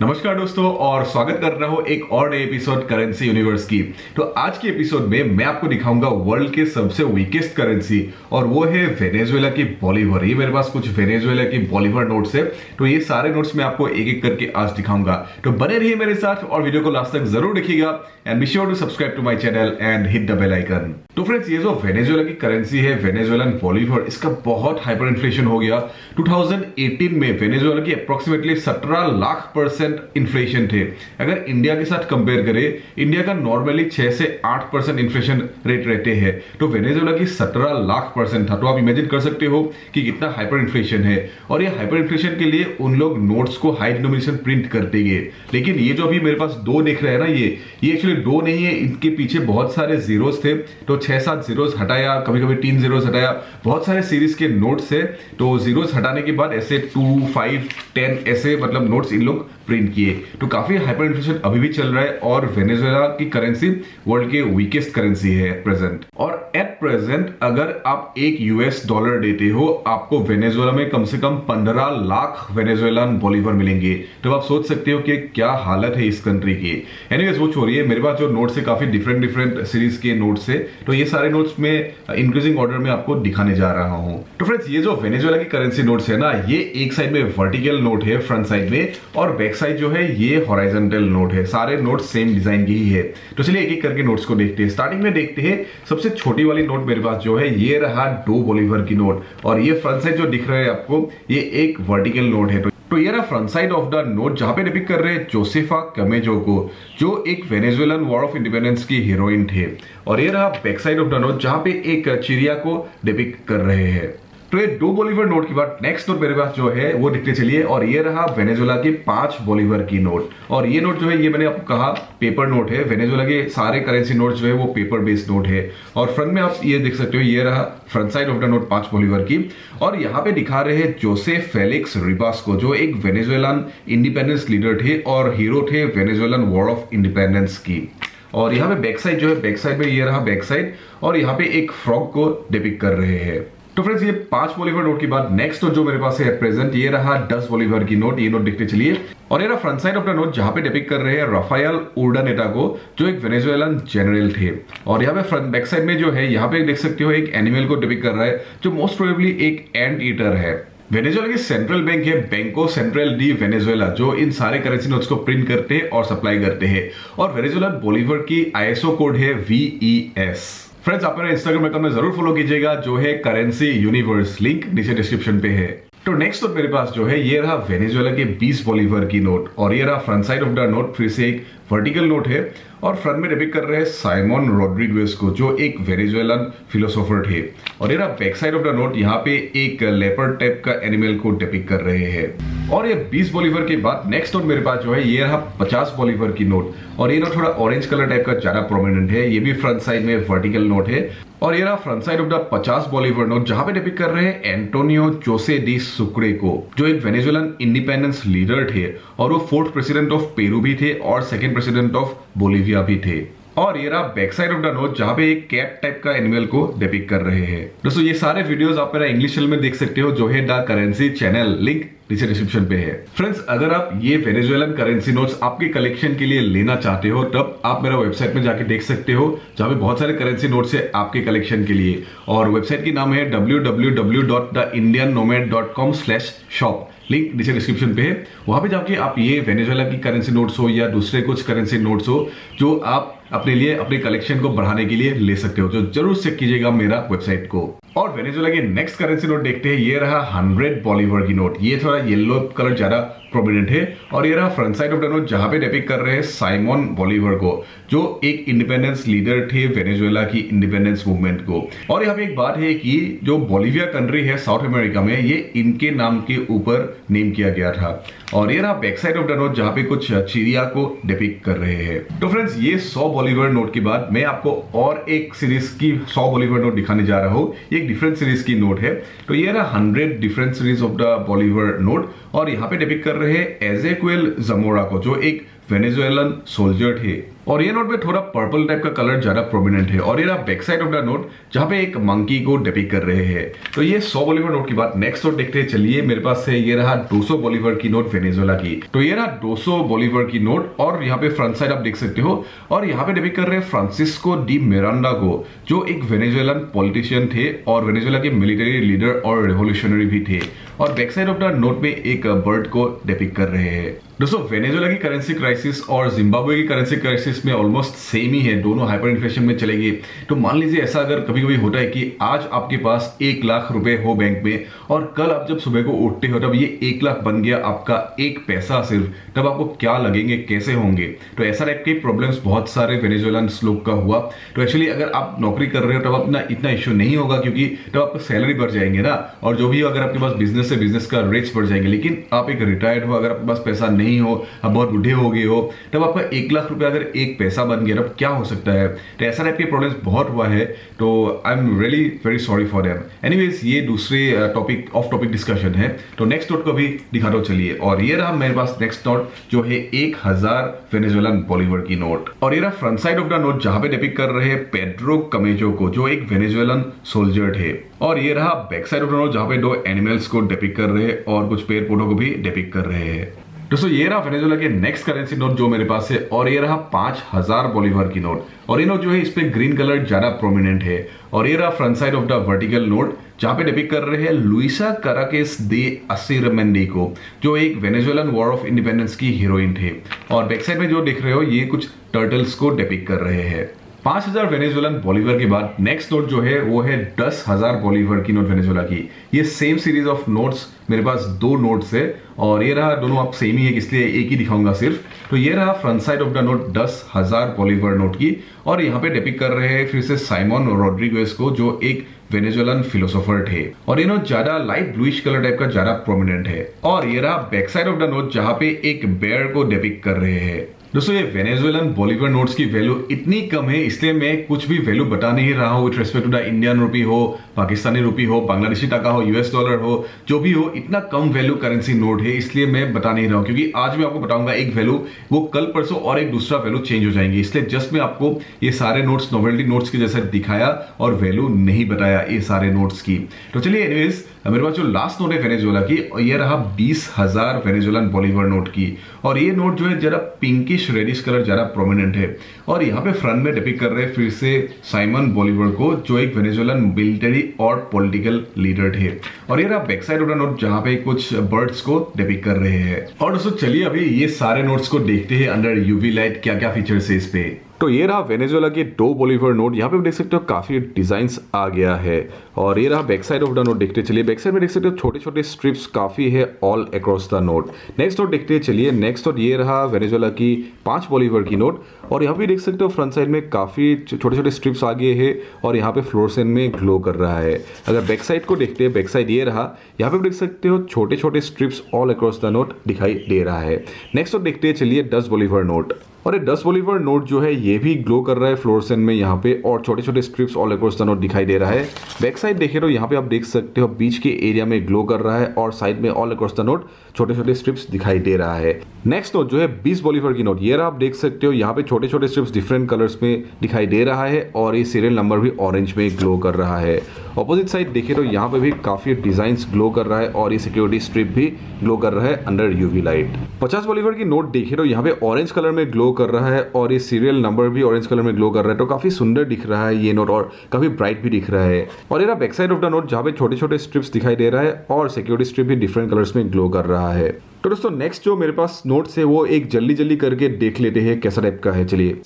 नमस्कार दोस्तों और स्वागत कर रहा हूं एक और नए एपिसोड करेंसी यूनिवर्स की। तो आज के एपिसोड में मैं आपको दिखाऊंगा वर्ल्ड के सबसे वीकेस्ट करेंसी और वो है वेनेजुएला की बॉलीवर। ये मेरे पास कुछ वेनेजुएला की बॉलीवर नोट्स है, तो ये सारे नोट्स मैं आपको एक एक करके आज दिखाऊंगा। तो बने रहिए मेरे साथ और वीडियो को लास्ट तक जरूर देखिएगा and be sure to subscribe to my channel and hit the bell icon. तो फ्रेंड्स, ये जो वेनेजुएला की करेंसी है वेनेजुएलन बॉलीवर, इसका बहुत हाइपर इन्फ्लेशन हो गया। 2018 में वेनेजुएला की अप्रोक्सीमेटली 17 लाख % इन्फ्लेशन थे। अगर इंडिया के साथ कंपेयर करें, इंडिया का नॉर्मली 6 से 8% इन्फ्लेशन रेट रहते हैं, तो वेनेजुएला की 17 लाख % था। तो आप इमेजिन कर सकते हो कि कितना हाइपर इन्फ्लेशन है। और ये हाइपर इन्फ्लेशन के लिए उन लोग नोट्स को हाई डिनोमिनेशन प्रिंट करते गए। लेकिन ये जो अभी मेरे पास दो दिख रहे हैं ना, ये एक्चुअली दो नहीं है, इनके पीछे बहुत सारे जीरोस थे। तो 6-7 जीरोस हटाया, कभी कभी 3 जीरोस हटाया, बहुत सारे सीरीज के नोट्स है। तो जीरोस हटाने के बाद ऐसे 2, 5, 10 ऐसे मतलब नोट्स इन लोग प्रिंट किए। तो काफी हाइपर इन्फ्लेशन अभी भी चल रहा है और वेनेजुएला की करेंसी वर्ल्ड के वीकेस्ट करेंसी है एट प्रेजेंट। और एट प्रेजेंट अगर आप एक यूएस डॉलर देते हो, आपको वेनेजुएला में कम से कम 15 लाख वेनेजुएलन बॉलीवर मिलेंगे। तो आप सोच सकते हो कि क्या हालत है इस कंट्री की। एनीवेज वो छोड़िए, मेरे पास जो नोट्स है काफी डिफरेंट सीरीज के नोट्स है, तो ये सारे नोट्स में इंक्रीजिंग ऑर्डर में आपको दिखाने जा रहा हूं। तो फ्रेंड्स, ये जो वेनेजुएला की करेंसी नोट्स है ना, ये एक साइड में वर्टिकल नोट है फ्रंट साइड में, और बैक साइड जो है ये हॉरिजॉन्टल नोट है। सारे नोट सेम डिजाइन की ही है। तो चलिए एक एक करके नोट्स को देखते हैं। स्टार्टिंग में देखते हैं सबसे छोटी वाली नोट मेरे पास जो है, ये रहा 2 बॉलीवर की नोट। और ये फ्रंट साइड जो दिख रहा है आपको, ये एक वर्टिकल नोट है। तो ये रहा front side of the note, जहां पे डिपिक्ट कर रहे हैं जोसेफा कमेजो को, जो एक वेनेजुएलन वॉर ऑफ इंडिपेंडेंस की हीरोइन थे। और ये रहा back side of the note, जहां पे एक चिड़िया को डिपिक्ट कर रहे हैं। तो ये 2 बॉलीवर नोट के बाद नेक्स्ट नोट मेरे पास जो है वो दिखते चलिए। और ये रहा वेनेजुएला की 5 बॉलीवर की नोट। और ये नोट जो है, ये मैंने आपको कहा पेपर नोट है। वेनेजुएला के सारे करेंसी नोट जो है वो पेपर बेस्ड नोट है। और फ्रंट में आप ये देख सकते हो, ये रहा front side of the note 5 Bolivar की। और यहाँ पे दिखा रहे हैं जोसेफ फेलिक्स रिबास को, जो एक वेनेजुएलन इंडिपेंडेंस लीडर थे और हीरो थे वेनेजुएलन वॉर ऑफ इंडिपेंडेंस की। और यहाँ पे बैक साइड जो है, बैक साइड में ये रहा बैक साइड, और यहाँ पे एक फ्रॉग को डिपिक्ट कर रहे हैं। तो फ्रेंड्स, ये 5 बॉलीवर नोट के बाद नेक्स्ट नोट जो मेरे पास है प्रेजेंट, ये रहा 10 बॉलीवर की नोट। ये नोट देखते चलिए। और ये रहा front side of the note, जहां पे डिपिक्ट कर रहे हैं राफेल उर्डानेटा को, जो एक वेनेजुएलन जनरल थे। और यहाँ पे फ्रंट बैक साइड में जो है, यहाँ पे देख सकते हो एक एनिमल को डिपिक्ट कर रहा है, जो मोस्ट प्रोबेबली एक एंट ईटर है। वेनेजुएला की सेंट्रल बैंक है बैंको सेंट्रल डी वेनेजुएला, जो इन सारे करेंसी नोट्स को प्रिंट करते हैं और सप्लाई करते हैं। और वेनेजुएला बॉलीवर की आईएसओ कोड है VES। फ्रेंड्स, आप मेरा इंस्टाग्राम अकाउंट में जरूर फॉलो कीजिएगा, जो है करेंसी यूनिवर्स, लिंक नीचे डिस्क्रिप्शन पे है। तो नेक्स्ट नोट मेरे पास जो है, ये रहा वेनेजुएला के 20 बॉलीवर की नोट। और ये रहा front side of the note, फिर से एक वर्टिकल नोट है। और फ्रंट में डिपिक्ट कर रहे हैं साइमन रॉड्रिगेज को, जो एक वेनेजुएलन फिलोसोफर थे। और ये रहा back side of the note, यहाँ पे एक लेपर्ड टाइप का एनिमल को डिपिक्ट कर रहे हैं। और ये 20 बॉलीवर के बाद नेक्स्ट नोट मेरे पास जो है, ये रहा 50 बॉलीवर की नोट। और ये नोट थोड़ा ऑरेंज कलर टाइप का ज्यादा प्रोमिनेंट है। ये भी फ्रंट साइड में वर्टिकल नोट है। और ये रहा front side of the 50 Bolivar note, जहां पे डिपिक्ट कर रहे हैं एंटोनियो जोसे डी सुक्रे को, जो एक वेनेजुएलन इंडिपेंडेंस लीडर थे। और वो 4th प्रेसिडेंट ऑफ पेरू भी थे और 2nd प्रेसिडेंट ऑफ बोलिविया भी थे। और ये रहा back side of the note, जहां पे एक कैट टाइप का एनिमल को डिपिक्ट कर रहे हैं। दोस्तों, ये सारे वीडियोस आप मेरा इंग्लिश चैनल में देख सकते हो, जो है द करेंसी चैनल, लिंक नीचे डिस्क्रिप्शन पे है। फ्रेंड्स, अगर आप ये वेनेजुएलन करेंसी नोट्स आपके कलेक्शन के लिए लेना चाहते हो, तब आप मेरा वेबसाइट में जाके देख सकते हो, जहां पे बहुत सारे करेंसी नोट्स है आपके कलेक्शन के लिए। और वेबसाइट की नाम है www.theindiannomad.com/shop, लिंक नीचे डिस्क्रिप्शन पे है। वहां पे जाके आप ये वेनेजुएला की करेंसी नोट्स हो या दूसरे कुछ करेंसी नोट्स हो, जो आप अपने लिए अपने कलेक्शन को बढ़ाने के लिए ले सकते हो, जो जरूर चेक कीजिएगा मेरा वेबसाइट को। और वेनेजुएला की नेक्स्ट करेंसी नोट देखते हैं। ये रहा 100 बॉलीवर की नोट। ये थोड़ा येलो कलर ज्यादा प्रोमिनेंट है। और ये रहा front side of the note, जहां पे डिपिक्ट कर रहे हैं साइमन बॉलीवर को, जो एक इंडिपेंडेंस लीडर थे वेनेजुएला की इंडिपेंडेंस मूवमेंट को। और यहाँ पे एक बात है कि जो बोलिविया कंट्री है साउथ अमेरिका में, ये इनके नाम के ऊपर नेम किया गया था। और ये रहा back side of the note, जहां पे कुछ चिड़िया को डिपिक्ट कर रहे हैं। तो फ्रेंड्स, ये 100 बॉलीवर नोट के बाद मैं आपको और एक सीरीज की 100 बॉलीवर नोट दिखाने जा रहा हूं। एक डिफरेंट सीरीज की नोट है। तो ये रहा 100 different series of the Bolivar note. और यहाँ पे डिपिक्ट कर रहे हैं एजेक्वेल जमोरा को, जो एक वेनेजुएलन सोल्जर थे। और ये नोट में थोड़ा पर्पल टाइप का कलर ज्यादा प्रोमिनेंट है। और ये रहा back side of the note जहां पे एक मंकी को डिपिक्ट कर रहे हैं। तो ये 100 बोलीवर नोट की बात। नेक्स्ट नोट देखते हैं चलिए, मेरे पास है ये रहा 200 बोलीवर की नोट वेनेजुएला की। तो ये रहा 200 बोलीवर की नोट और यहाँ पे फ्रंट साइड आप देख सकते हो और यहाँ पे डिपिक्ट कर रहे हैं फ्रांसिस्को डी मिरांडा को, जो एक वेनेजुएलन पॉलिटिशियन थे और वेनेजुएला के मिलिट्री लीडर और रेवोल्यूशनरी भी थे। और back side of the note में एक बर्ड को डिपिक्ट कर रहे हैं। दोस्तों वेनेजुएला की करेंसी क्राइसिस और जिम्बाब्वे की करेंसी क्राइसिस में ऑलमोस्ट सेम ही है, दोनों हाइपर इन्फ्लेशन में चलेगी। तो मान लीजिए ऐसा अगर कभी कभी होता है कि आज आपके पास 1 लाख रुपए हो बैंक में और कल आप जब सुबह को उठते हो तब ये 1 लाख बन गया आपका एक पैसा सिर्फ, तब आपको क्या लगेंगे, कैसे होंगे? तो ऐसा टाइप के प्रॉब्लम्स बहुत सारे वेनेजुएलन लोग का हुआ। तो एक्चुअली अगर आप नौकरी कर रहे हो तब अपना इतना इश्यू नहीं होगा क्योंकि तब आपका सैलरी बढ़ जाएंगे ना, और जो भी अगर आपके पास बिजनेस है बिजनेस का रेट्स बढ़ जाएंगे। लेकिन आप एक रिटायर्ड हो, अगर आपके पास पैसा नहीं हो, आप बहुत बूढ़े हो गए हो, तब आपका 1 लाख रुपए अगर एक पैसा बन गया तब क्या हो सकता है? तो ऐसा टाइप के प्रॉब्लम्स बहुत हुआ है। तो I am really very sorry for them. Anyways ये दूसरे टॉपिक ऑफ टॉपिक डिस्कशन है। तो नेक्स्ट नोट को भी दिखा दो चलिए। और ये रहा मेरे पास नेक्स्ट नोट जो है 1000 वेनेजुएलन बोलीवर की नोट। और ये रहा front side of the note जहां पे डिपिक्ट कर रहे हैं पेड्रो कमेजो को, जो एक वेनेजुएलन सोल्जर थे। और ये रहा back side of the note जहां पे 2 एनिमल्स को डिपिक्ट कर रहे हैं और कुछ पेड़ पौधों को भी डिपिक्ट कर रहे हैं। दोस्तों ये रहा वेनेजुएला के नेक्स्ट करेंसी नोट जो मेरे पास है। और ये रहा 5000 बोलीवर की नोट। और ये नोट जो है इस पे ग्रीन कलर ज्यादा प्रोमिनेंट है। और ये रहा front side of the vertical note जहां पे डिपिक्ट कर रहे हैं लुइसा काराकेस दे असिरमेंडी को, जो एक वेनेजुएलन वॉर ऑफ इंडिपेंडेंस की हीरोइन थे। और बैक साइड में जो देख रहे हो ये कुछ टर्टल्स को डिपिक्ट कर रहे हैं। 5000 वेनेजुएलन बोलीवर के बाद नेक्स्ट नोट जो है वो है 10,000 बोलीवर की नोट वेनेजुएला की। ये सेम सीरीज ऑफ नोट्स मेरे पास 2 नोट्स है और ये रहा, दोनों आप सेम ही है इसलिए एक ही दिखाऊंगा सिर्फ। तो ये रहा front side of the note 10,000 Bolivar note की। और यहाँ पे डिपिक्ट कर रहे हैं फिर से साइमन रोड्रिगेज को, जो एक वेनेजुएलन फिलोसोफर थे। और ये नोट ज्यादा लाइट ब्लूइश कलर टाइप का ज्यादा प्रोमिनेंट है। और ये रहा back side of the note जहां पे एक बेयर को डिपिक्ट कर रहे हैं। दोस्तों ये वेनेजुएलन बोलीवर नोट्स की वैल्यू इतनी कम है इसलिए मैं कुछ भी वैल्यू बता नहीं रहा हूं with respect to the Indian rupee हो, पाकिस्तानी रुपी हो, बांग्लादेशी टका हो, यूएस डॉलर हो, जो भी हो, इतना कम वैल्यू करेंसी नोट है इसलिए मैं बता नहीं रहा हूं। क्योंकि आज मैं आपको बताऊंगा एक वैल्यू, वो कल परसों और एक दूसरा वैल्यू चेंज हो जाएंगे। इसलिए जस्ट मैं आपको ये सारे नोट्स नोवेल्टी नोट्स के जैसे दिखाया और वैल्यू नहीं बताया ये सारे नोट्स की। तो चलिए एनीवेज मेरे पास जो लास्ट नोट है वेनेजुएला की, और ये रहा 20,000 वेनेजुएलन बोलीवर नोट की। और ये नोट जो है जरा पिंकिश रेडिश कलर ज्यादा प्रोमिनेंट है। और यहाँ पे फ्रंट में डिपिक्ट कर रहे हैं फिर से साइमन बोलीवर को, जो एक वेनेजुएलन मिलिट्री और पॉलिटिकल लीडर थे। और ये रहा back side of the note जहां पे कुछ बर्ड्स को डिपिक्ट कर रहे हैं। और दोस्तों चलिए अभी ये सारे नोट्स को देखते हैं अंडर यूवी लाइट क्या क्या फीचर्स है इस पे। तो ये रहा वेनेजुएला के 2 बोलीवर नोट। यहाँ पे देख सकते हो काफी डिजाइन्स आ गया है। और ये रहा back side of the note देखते चलिए। बैक साइड में देख सकते हो छोटे छोटे स्ट्रिप्स काफी है all across the note. Next note देखते चलिए। नेक्स्ट नोट ये रहा वेनेजुएला की 5 बोलीवर की नोट। और यहाँ पे देख सकते हो फ्रंट साइड में काफी छोटे छोटे स्ट्रिप्स आ गए हैं और यहाँ पे फ्लोरेसेंट में ग्लो कर रहा है। अगर बैक साइड को देखते हैं, बैक साइड ये रहा, यहाँ पे देख सकते हो छोटे छोटे strips all across the note दिखाई दे रहा है। नेक्स्ट नोट देखते चलिए 10 बोलीवर नोट। और ये 10 बोलीवर नोट जो है ये भी ग्लो कर रहा है फ्लोरेसेंट में यहाँ पे, और छोटे छोटे strips all across the note दिखाई दे रहा है। बैक साइड देखे तो यहाँ पे आप देख सकते हो बीच के एरिया में ग्लो कर रहा है और साइड में ऑल अक्रॉस द नोट छोटे छोटे स्ट्रिप्स दिखाई दे रहा है। नेक्स्ट नोट जो है 20 बोलीवर की नोट। ये रहा, आप देख सकते हो यहाँ पे छोटे छोटे स्ट्रिप्स डिफरेंट कलर्स में दिखाई दे रहा है और ये सीरियल नंबर भी ऑरेंज में ग्लो कर रहा है। ऑपोजिट साइड देखे तो यहाँ पे भी काफी डिजाइन्स ग्लो कर रहा है और ये सिक्योरिटी स्ट्रिप भी ग्लो कर रहा है अंडर यूवी लाइट। 50 बोलीवर की नोट देखे तो यहाँ पे ऑरेंज कलर में ग्लो कर रहा है और ये सीरियल नंबर भी ऑरेंज कलर में ग्लो कर रहा है। तो काफी सुंदर दिख रहा है ये नोट और काफी ब्राइट भी दिख रहा है। और ये रहा back side of the note जहाँ पे छोटे छोटे स्ट्रिप्स दिखाई दे रहा है और सिक्योरिटी स्ट्रिप भी डिफरेंट कलर्स में ग्लो कर रहा है। तो दोस्तों नेक्स्ट जो मेरे पास नोट्स है वो एक जल्दी जल्दी करके देख लेते हैं कैसा टाइप का है। चलिए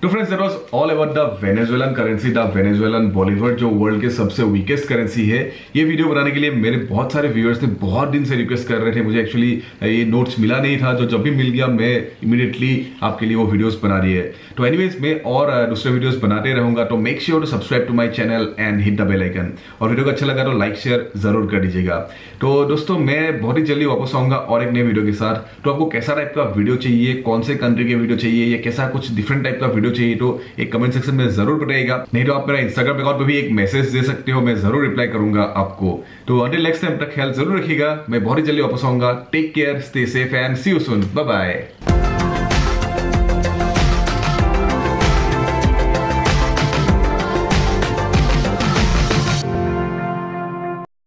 तो friends that was all about the Venezuelan currency, the Venezuelan Bolivar, जो वर्ल्ड के सबसे वीकेस्ट करेंसी है। ये वीडियो बनाने के लिए मेरे बहुत सारे व्यूअर्स ने बहुत दिन से रिक्वेस्ट कर रहे थे। मुझे एक्चुअली ये नोट्स मिला नहीं था, जो जब भी मिल गया मैं इमीडिएटली आपके लिए वो वीडियोस बना दिए। तो एनीवेज मैं और दूसरे वीडियोस बनाते रहूंगा, तो make sure to subscribe to my channel and hit the bell icon. और वीडियो को अच्छा लगा तो लाइक शेयर जरूर कर दीजिएगा। तो दोस्तों मैं बहुत ही जल्दी वापस आऊंगा और एक नए वीडियो के साथ। तो आपको कैसा टाइप का वीडियो चाहिए, कौन से कंट्री के वीडियो चाहिए, या कैसा कुछ डिफरेंट टाइप का वीडियो चाहिए, तो एक कमेंट सेक्शन में जरूर बताइएगा। नहीं तो आप मेरा इंस्टाग्राम अकाउंट पे भी एक मैसेज दे सकते हो, मैं जरूर रिप्लाई करूंगा आपको। तो अंटिल नेक्स्ट टाइम तक ख्याल जरूर रखिएगा। मैं बहुत ही जल्दी वापस आऊंगा। Take care, stay safe and see you soon. Bye bye.